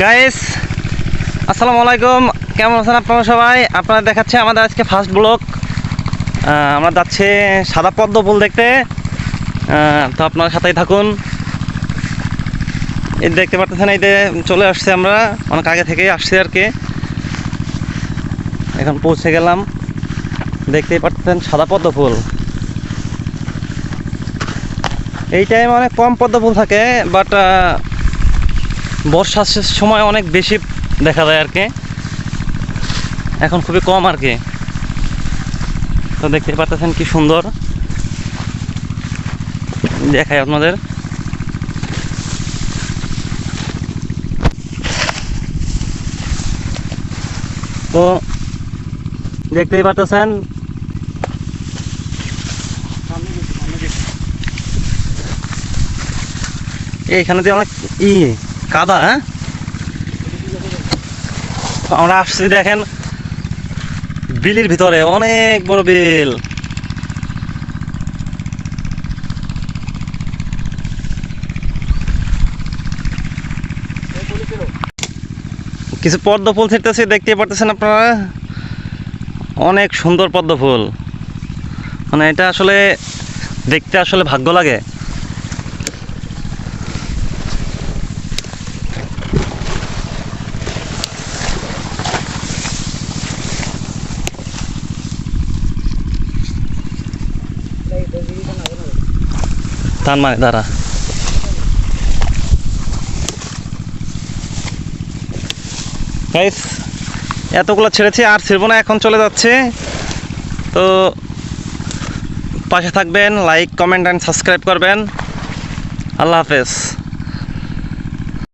Guys আসসালামু আলাইকুম, কেমন আছেন আপনারা সবাই? আপনারা দেখাচ্ছে আমাদের আজকে ফার্স্ট ব্লগ। আমরা যাচ্ছি সাদা পদ্ম ফুল দেখতে। তো আপনার সাথেই থাকুন। এই দেখতে পাচ্ছেন, এই যে চলে আসছে, আমরা অনেক আগে থেকেই আসছি আর কি। এখন পৌঁছে গেলাম। দেখতেই পাচ্ছেন সাদা পদ্ম ফুল। এই টাইমে অনেক কম পদ্ম ফুল থাকে, বাট বর্ষার সময় অনেক বেশি দেখা যায় আর কি। এখন খুবই কম আর কি। তো দেখতে পাচ্ছেন কি সুন্দর, দেখাই আপনাদের। তো দেখতেই পাচ্ছেন এইখানে দিয়ে অনেক কাদা। হ্যাঁ, আমরা আসছি দেখেন বিলের ভিতরে, অনেক বড় বিল। কিছু পদ্ম ফুল ছিটতেছি, দেখতেই পারতেছেন আপনারা। অনেক সুন্দর পদ্ম ফুল, মানে এটা আসলে দেখতে আসলে ভাগ্য লাগে। তার মানে দাঁড়া, গাইস এতগুলো ছেড়েছি, আর ছিড়বো না, এখন চলে যাচ্ছে। তো পাশে থাকবেন, লাইক কমেন্ট অ্যান্ড সাবস্ক্রাইব করবেন। আল্লাহ হাফেজ।